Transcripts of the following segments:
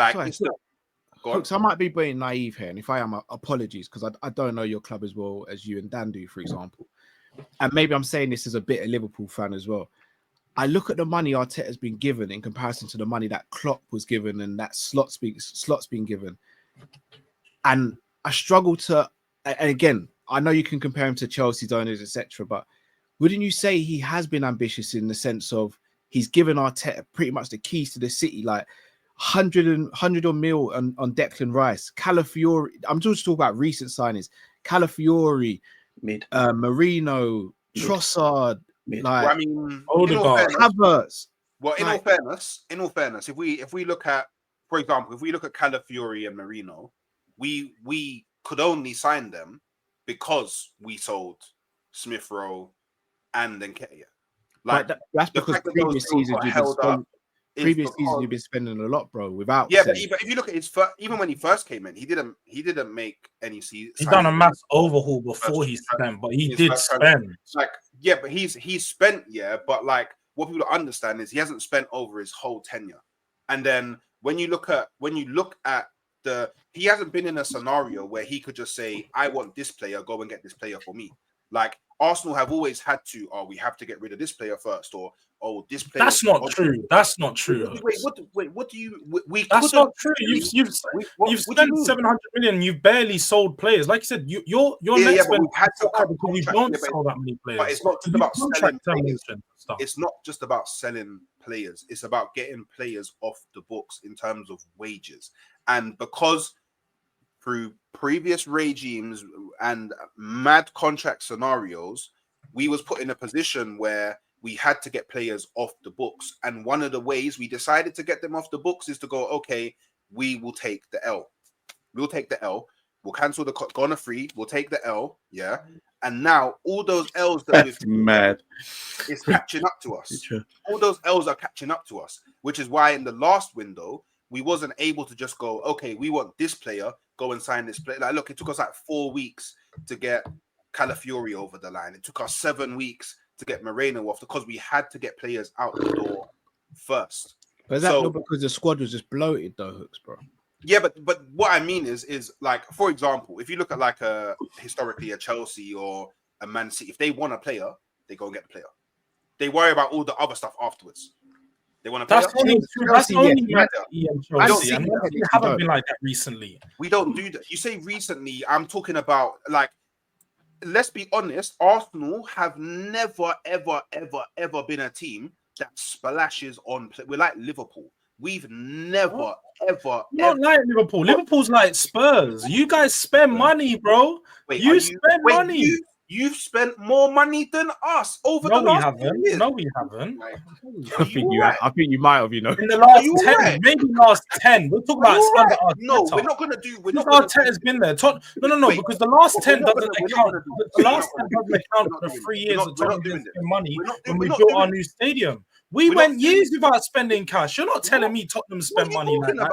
Like, Sorry, it's not. Go on. Hooks, I might be being naive here, and if I am, apologies, because I don't know your club as well as you and Dan do, for example. And maybe I'm saying this as a bit of Liverpool fan as well. I look at the money Arteta's been given in comparison to the money that Klopp was given and that Slot's been given. And I struggle to, and again, I know you can compare him to Chelsea owners, etc., but wouldn't you say he has been ambitious in the sense of he's given Arteta pretty much the keys to the city, like 100 mil on Declan Rice, Calafiori. I'm just talking about recent signings. Calafiori, Marino, Trossard. Like, well, I mean, Havertz. Well, in all fairness, if we look at, for example, if we look at Calafiori and Marino, we could only sign them because we sold Smith Rowe and Nketiah. Like, that's because previous seasons you've been spending a lot, bro. Without but if you look at his even when he first came in, he didn't make any season. He's done a mass overhaul before he spent, but he did spend. Like, yeah, but he's spent, yeah, but like what people don't understand is he hasn't spent over his whole tenure. And then when you look at he hasn't been in a scenario where he could just say, I want this player, go and get this player for me. Like, Arsenal have always had to, we have to get rid of this player first, or this player. That's not true. That's not true. Wait, what do you? That's not true. You've spent 700 million. You've barely sold players. Like you said, your next spend because you don't sell that many players. But it's not just about selling players. It's not just about selling players. It's about getting players off the books in terms of wages, and because through previous regimes and mad contract scenarios, we was put in a position where we had to get players off the books. And one of the ways we decided to get them off the books is to go, okay, we will take the L. We'll take the L. We'll cancel the go on a free. We'll take the L. Yeah. And now all those L's that we've mad is catching up to us. All those L's are catching up to us, which is why in the last window, we wasn't able to just go, okay, we want this player, go and sign this player. Like, look, it took us like 4 weeks to get Calafiori over the line. It took us 7 weeks to get Moreno off because we had to get players out the door first. But is that not because the squad was just bloated though, Hooks, bro? Yeah, but what I mean is like, for example, if you look at like historically a Chelsea or a Man City, if they want a player, they go and get the player. They worry about all the other stuff afterwards. They want to. That's only Chelsea. We haven't been like that recently. We don't do that. You say recently. I'm talking about like. Let's be honest. Arsenal have never, ever, ever, ever been a team that splashes on. We're like Liverpool. We've never, ever. Not like Liverpool. Liverpool's like Spurs. You guys spend money, bro. Wait, you spend money. You've spent more money than us over the last 10 years. No, we haven't. I think you might have, you know. In the last 10, maybe last 10. We're talking about under Arteta. No, we're not going to do. Arteta's been there. No, because the last 10 doesn't account. The last 10 doesn't account for the 3 years of Tottenham spending money when we built our new stadium. We went years without spending cash. You're not telling me Tottenham spent money like that.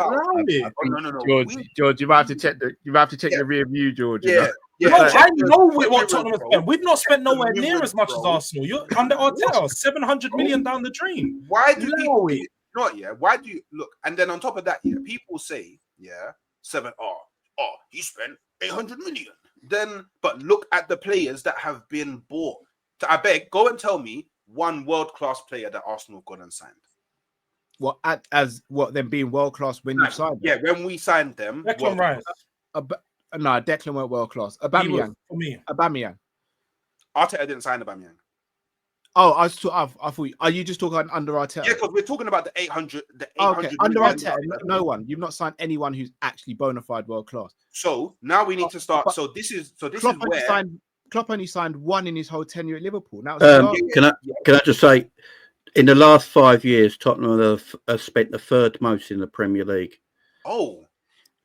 No. George, you might have to check the rear view, George. Yeah. Yeah, no, I know what Tottenham has spent. We've not spent nowhere near as much as Arsenal. You're under Arteta, 700 million down the drain. Why do you Why do you look? And then on top of that, people say, he spent 800 million. Then, but look at the players that have been bought. So I beg, go and tell me one world-class player that Arsenal got and signed. What them being world-class when you signed them? Yeah, when we signed them. Declan Rice. No, Declan weren't world class. Aubameyang. For me. Aubameyang. Arteta didn't sign Aubameyang. Oh, I thought. Are you just talking under Arteta? Yeah, because we're talking about the 800. Okay, under Arteta, no one. You've not signed anyone who's actually bona fide world class. So now we need to start. So this is where Klopp only signed one in his whole tenure at Liverpool. Now, can I just say, in the last 5 years, Tottenham have spent the third most in the Premier League.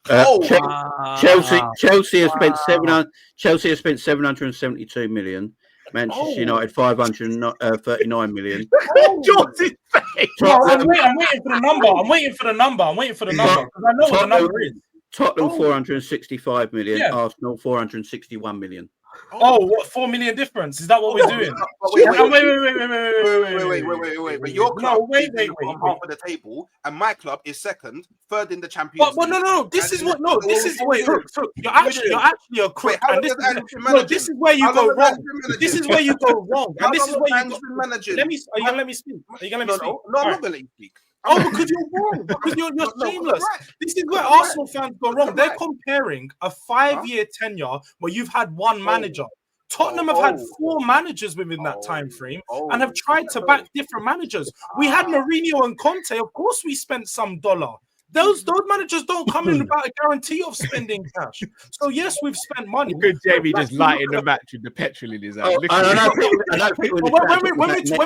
Chelsea has spent 772 million. Manchester United 539 million. George's face. I'm waiting for the number. I'm waiting for the number because I know what the number is. Tottenham 465 million. Arsenal 461 million. Oh, what 4 million difference? Is that what we're doing? Wait. But your club is on half of the table, and my club is second, third in the Champions League. But no. This is what. No, this is wait. Look, you're actually a crook, and this is where you go wrong. This is where you go wrong, and this is where you go. Let me. Are you gonna let me speak? Are you gonna let me speak? No, I'm not gonna let you speak. Oh, because you're wrong. Because you're shameless. This is where Arsenal fans go wrong. They're comparing a 5-year tenure where you've had one manager. Tottenham have had 4 managers within that time frame and have tried to back different managers. We had Mourinho and Conte. Of course, we spent some dollar. Those managers don't come in without a guarantee of spending cash. So yes, we've spent money. Good Jamie just lighting the match with the petrol in his eye. When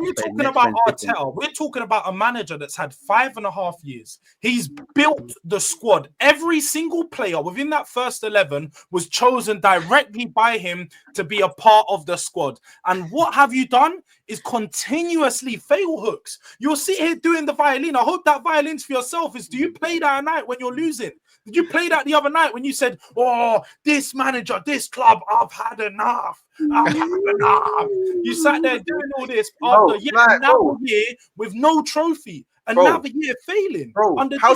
we're talking about Arteta, we're talking about a manager that's had 5.5 years. He's built the squad. Every single player within that first 11 was chosen directly by him to be a part of the squad. And what have you done is continuously fail hooks. You'll sit here doing the violin. I hope that violin's for yourself. Do you play that at night when you're losing? Did you play that the other night when you said, "Oh, this manager, this club, I've had enough. I've had enough." You sat there doing all this after another year with no trophy, another year failing. Under how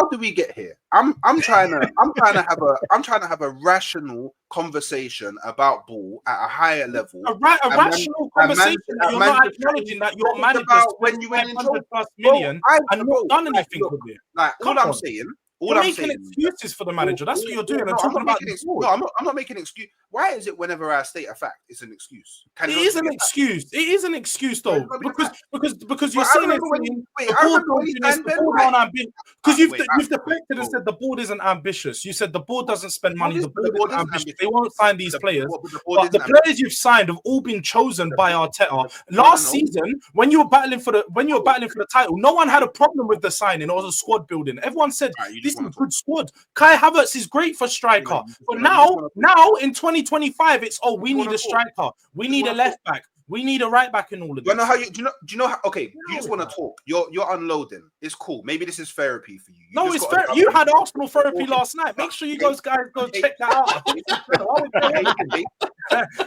do we get here? I'm trying to have a rational conversation about ball at a higher level. A rational conversation that you're not acknowledging that your manager when you went into +100 million and not done anything with it. Like you're making excuses for the manager. That's what you're doing. I'm not making an excuse. Why is it whenever I state a fact, it's an excuse? It is an excuse. It is an excuse, though, because you're saying it. Because you've deflected and said the board isn't ambitious. You said the board doesn't spend money. The board isn't ambitious. They won't sign these players. But the players you've signed have all been chosen by Arteta. Last season, when you were battling for the title, no one had a problem with the signing. It was a squad building. Everyone said this is a good squad. Kai Havertz is great for striker. But now in 2025, it's we need a striker. We need a left back. We need a right back in all of this. Do you know how? Okay, you just want to talk. You're unloading. It's cool. Maybe this is therapy for you. No, it's fair. You had Arsenal therapy last night. Make sure you guys go check that out.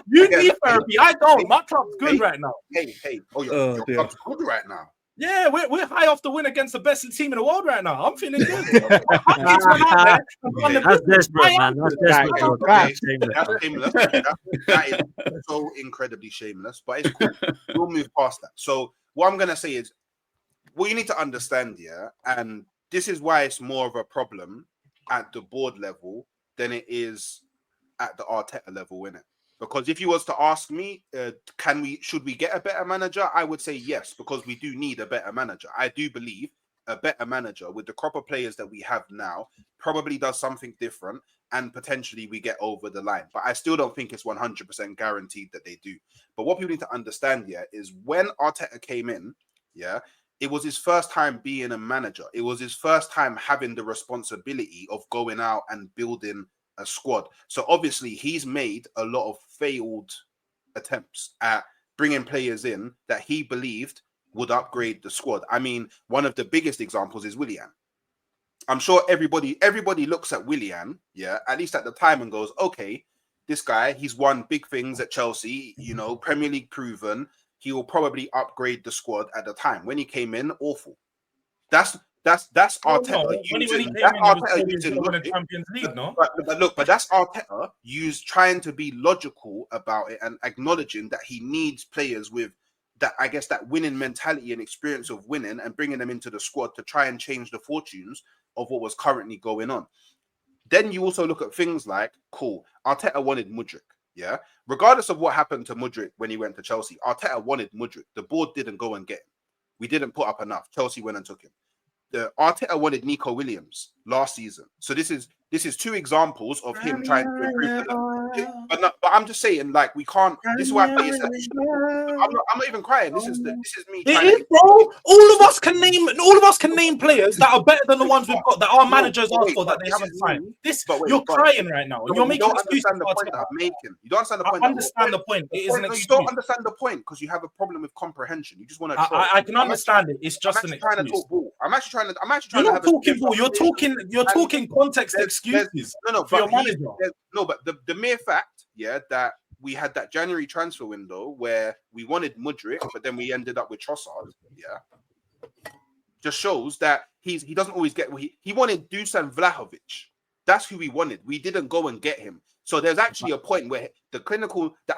You need therapy. I don't. My club's good right now. Hey. Oh, your club's good right now. Yeah, we're high off the win against the best team in the world right now. I'm feeling good. That's desperate, man. That's shameless. That is so incredibly shameless, but it's cool. We'll move past that. So what I'm going to say is, what you need to understand, and this is why it's more of a problem at the board level than it is at the Arteta level, innit? Because if you was to ask me, should we get a better manager? I would say yes, because we do need a better manager. I do believe a better manager with the crop of players that we have now probably does something different and potentially we get over the line. But I still don't think it's 100% guaranteed that they do. But what people need to understand is when Arteta came in, it was his first time being a manager. It was his first time having the responsibility of going out and building a squad. So obviously he's made a lot of failed attempts at bringing players in that he believed would upgrade the squad. I mean, one of the biggest examples is Willian. I'm sure everybody looks at Willian, at least at the time, and goes, okay, this guy, he's won big things at Chelsea, Premier League proven. He will probably upgrade the squad at the time. When he came in, awful. That's Arteta using the Champions League, no? But that's Arteta trying to be logical about it and acknowledging that he needs players with that, I guess, that winning mentality and experience of winning and bringing them into the squad to try and change the fortunes of what was currently going on. Then you also look at things like, Arteta wanted Mudryk, regardless of what happened to Mudryk when he went to Chelsea. Arteta wanted Mudryk. The board didn't go and get him. We didn't put up enough. Chelsea went and took him. Arteta wanted Nico Williams last season. So this is two examples of him trying to improve them. But I'm just saying, like, we can't. This is why I play I'm not even crying. This is me. It is, bro. All of us can name players that are better than the ones we've got that our managers asked for that they haven't signed. You're crying right now. You're making excuses. You don't understand the point I'm making. You don't understand the point. I understand the point. It is an excuse. You don't understand the point because you have a problem with comprehension. You just want to. I can understand it. It's just an excuse. I'm actually trying You're not talking ball. You're talking context excuses. For your manager. No, but the mere fact, that we had that January transfer window where we wanted Mudryk, but then we ended up with Trossard, just shows that he doesn't always get what he wanted. Dusan Vlahovic, that's who we wanted. We didn't go and get him. So there's actually a point where the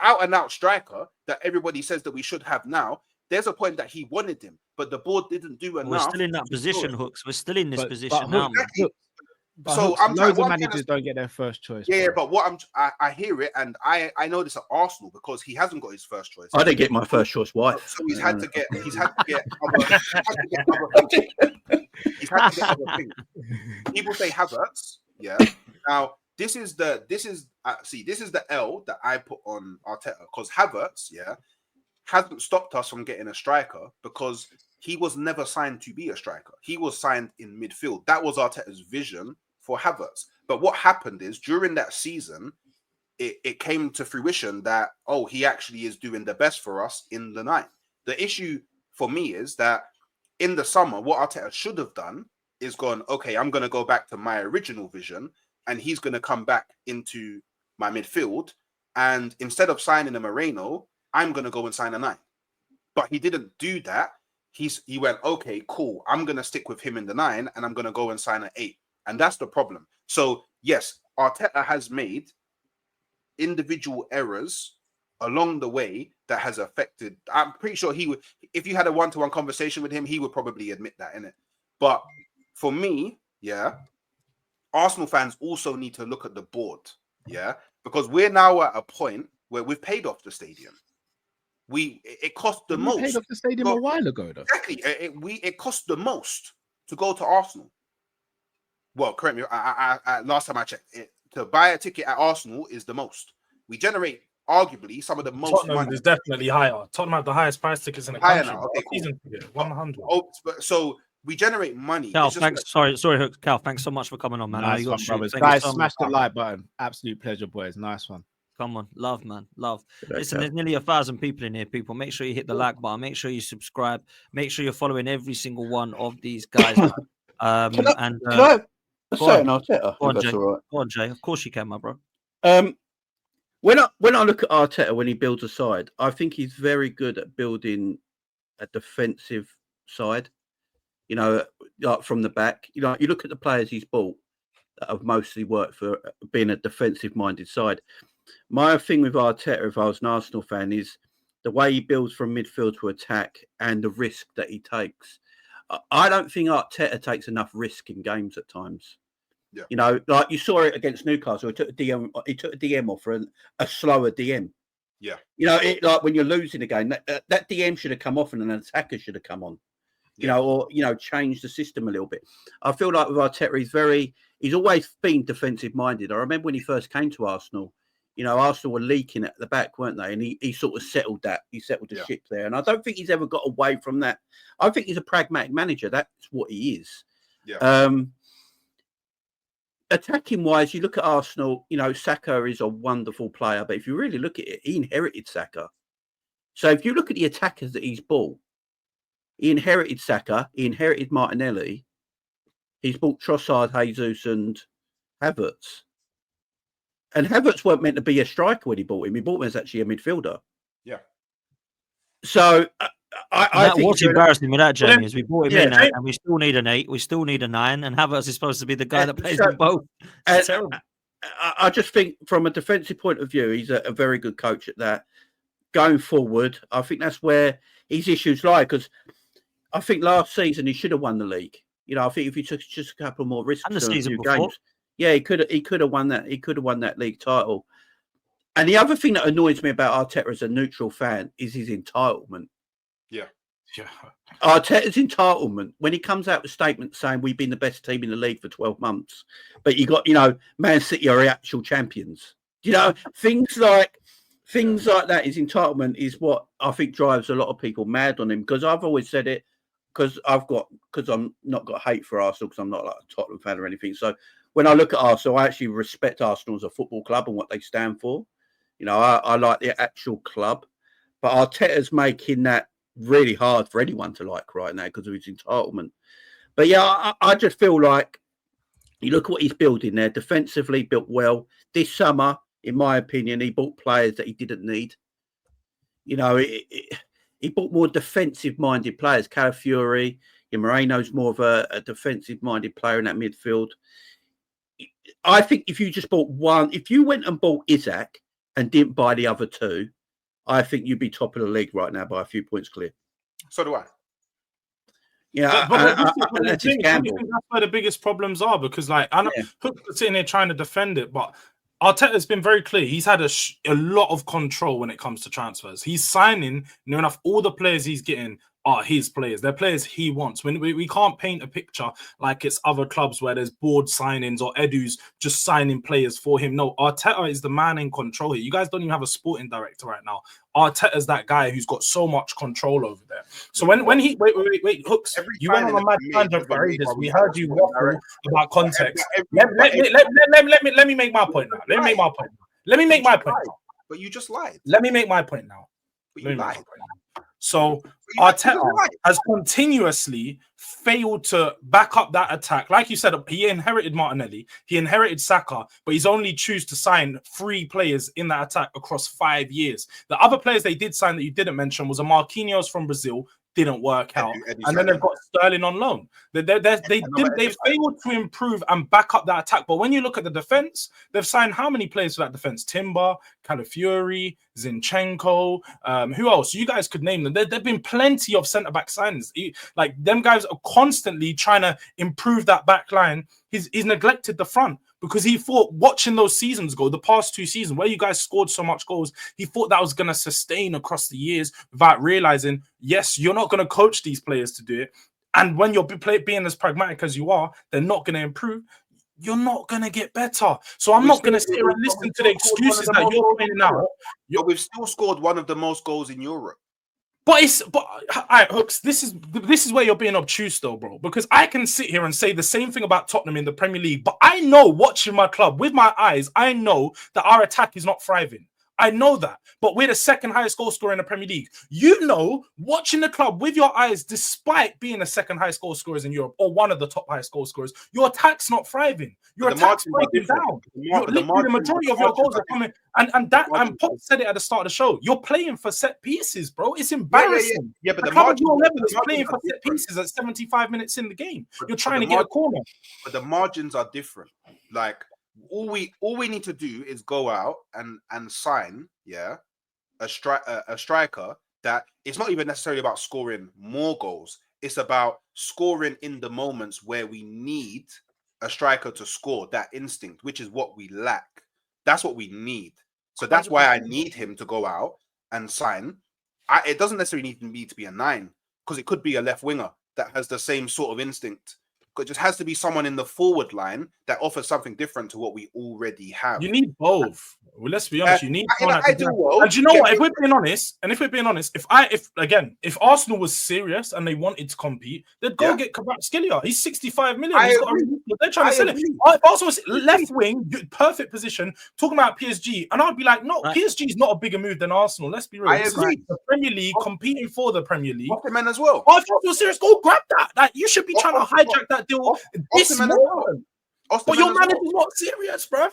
out and out striker that everybody says that we should have now, there's a point that he wanted him, but the board didn't do enough. We're still in that position, Hooks. We're still in this position now. But so loads of managers don't get their first choice. Yeah, but I hear it, and I know this at Arsenal because he hasn't got his first choice. I didn't get my first choice wife, so he's had to get other things. People say Havertz, Now this is the L that I put on Arteta because Havertz, hasn't stopped us from getting a striker because he was never signed to be a striker. He was signed in midfield. That was Arteta's vision for Havertz. But what happened is during that season, it came to fruition that, he actually is doing the best for us in the 9. The issue for me is that in the summer, what Arteta should have done is gone, okay, I'm going to go back to my original vision and he's going to come back into my midfield. And instead of signing a Moreno, I'm going to go and sign a 9. But he didn't do that. He went, okay, cool. I'm going to stick with him in the 9 and I'm going to go and sign an 8. And that's the problem. So, yes, Arteta has made individual errors along the way that has affected. I'm pretty sure he would, if you had a one-to-one conversation with him, he would probably admit that, innit? But for me, Arsenal fans also need to look at the board, because we're now at a point where we've paid off the stadium. It cost the most. Paid off the stadium a while ago, though. Exactly. It cost the most to go to Arsenal. Well, correct me. I last time I checked, to buy a ticket at Arsenal is the most. We generate arguably some of the most. Tottenham money. is definitely higher. Tottenham have the highest price tickets in the higher country. Now. Okay, cool. Season ticket, 100. So we generate money. Cal, thanks. Sorry, Hooks. Cal, thanks so much for coming on, man. Nice one, brothers. Guys, smash the like button. Absolute pleasure, boys. Nice one. Come on, love, man, love. Listen, there's nearly 1,000 people in here. People, make sure you hit the like button. Make sure you subscribe. Make sure you're following every single one of these guys. Can I say an Arteta? Go on, Jay. All right. Go on, Jay. Of course you can, my bro. When I look at Arteta when he builds a side, I think he's very good at building a defensive side. Like from the back. You look at the players he's bought that have mostly worked for being a defensive-minded side. My thing with Arteta, if I was an Arsenal fan, is the way he builds from midfield to attack and the risk that he takes. I don't think Arteta takes enough risk in games at times. Yeah. Like you saw it against Newcastle. He took a DM off for a slower DM. Yeah. Like when you're losing a game, that DM should have come off and an attacker should have come on. Or change the system a little bit. I feel like with Arteta, he's always been defensive minded. I remember when he first came to Arsenal, Arsenal were leaking at the back, weren't they? And he sort of settled that. He settled the ship there. And I don't think he's ever got away from that. I think he's a pragmatic manager. That's what he is. Yeah. Attacking wise, you look at Arsenal, Saka is a wonderful player. But if you really look at it, he inherited Saka. So if you look at the attackers that he's bought, he inherited Saka, he inherited Martinelli, he's bought Trossard, Jesus and Havertz. And Havertz weren't meant to be a striker when he bought him. He bought him as actually a midfielder. Yeah. So I think what's embarrassing me that, Jamie, is we bought him in and we still need an 8, we still need a 9, and Havertz is supposed to be the guy that plays them both. It's terrible. I just think from a defensive point of view, he's a very good coach at that. Going forward, I think that's where his issues lie, because I think last season he should have won the league. I think if he took just a couple more risks and the season before, games, he could have won that. He could have won that league title. And the other thing that annoys me about Arteta as a neutral fan is his entitlement. Yeah. Arteta's entitlement when he comes out with statements saying we've been the best team in the league for 12 months, but you got Man City are actual champions. Things like that. His entitlement is what I think drives a lot of people mad on him. Because I've always said it. Because I'm not got hate for Arsenal because I'm not like a Tottenham fan or anything. So when I look at Arsenal, I actually respect Arsenal as a football club and what they stand for. I like the actual club, but Arteta's making that really hard for anyone to like right now because of his entitlement. But yeah, I just feel like you look at what he's building there. Defensively built well. This summer, in my opinion. He bought players that he didn't need. You know, he bought more defensive-minded players. Calafiori, Moreno's more of a defensive-minded player in that midfield. I think if you just bought one, if you went and bought Isaac and didn't buy the other two, I think you'd be top of the league right now by a few points clear. So do I. Yeah, that's where the biggest problems are, because like I know Hook's sitting here trying to defend it, but Arteta's been very clear. He's had a lot of control when it comes to transfers. He's signing near enough all the players he's getting are his players. They're players he wants. When we can't paint a picture like it's other clubs where there's board signings or Edu's just signing players for him. No, Arteta is the man in control here. You guys don't even have a sporting director right now. Arteta's that guy who's got so much control over there. So when he wait, Hooks, you went on a mad tangent for ages. We heard you waffle about context. Let me make my point now. Let me make my point now. But you just lied. Let me make my point now. But you lied. So Arteta has continuously failed to back up that attack. Like you said, he inherited Martinelli, he inherited Saka, but he's only choose to sign 3 players in that attack across 5 years. The other players they did sign that you didn't mention was a Marquinhos from Brazil. Didn't work out, and then they've got Sterling on loan. They failed to improve and back up that attack. But when you look at the defense, they've signed how many players for that defense? Timber, Calafiori, Zinchenko. Who else? You guys could name them. There've been plenty of centre back signings. Like them guys are constantly trying to improve that back line. He's neglected the front, because he thought, watching those seasons go, the past 2 seasons where you guys scored so much goals, he thought that was going to sustain across the years without realizing, yes, you're not going to coach these players to do it. And when you're being as pragmatic as you are, they're not going to improve. You're not going to get better. So I'm not going to sit here and listen to the excuses that you're pointing out. We've still scored one of the most goals in Europe. But all right, Hooks, this is where you're being obtuse though, bro. Because I can sit here and say the same thing about Tottenham in the Premier League, but I know, watching my club with my eyes, I know that our attack is not thriving. I know that, but we're the second highest goal scorer in the Premier League. You know, watching the club with your eyes, despite being the second highest goal scorers in Europe or one of the top highest goal scorers, your attack's not thriving. Your attack's breaking down. The majority of your goals are coming, and Pop said it at the start of the show. You're playing for set pieces, bro. It's embarrassing. Yeah, but the margin is playing for set pieces at 75 minutes in the game. You're trying to get a corner, but the margins are different. Like, all we need to do is go out and sign a striker that it's not even necessarily about scoring more goals. It's about scoring in the moments where we need a striker to score, that instinct, which is what we lack. That's what we need. So that's why I need him to go out and sign. It doesn't necessarily need to be a 9, because it could be a left winger that has the same sort of instinct. It just has to be someone in the forward line that offers something different to what we already have. You need both. Well, let's be honest. You need someone that can do. And you know what? If we're being honest, if Arsenal was serious and they wanted to compete, they'd go get Kvaratskhelia. He's 65 million. They're trying to sell it. If Arsenal was left wing, perfect position, talking about PSG, and I'd be like, no, PSG is not a bigger move than Arsenal. Let's be real. I agree. The Premier League, competing for the Premier League. Ottoman as well. If you're serious, go grab that. Like, you should be trying to hijack that deal this moment. But your manager's not serious, bruv.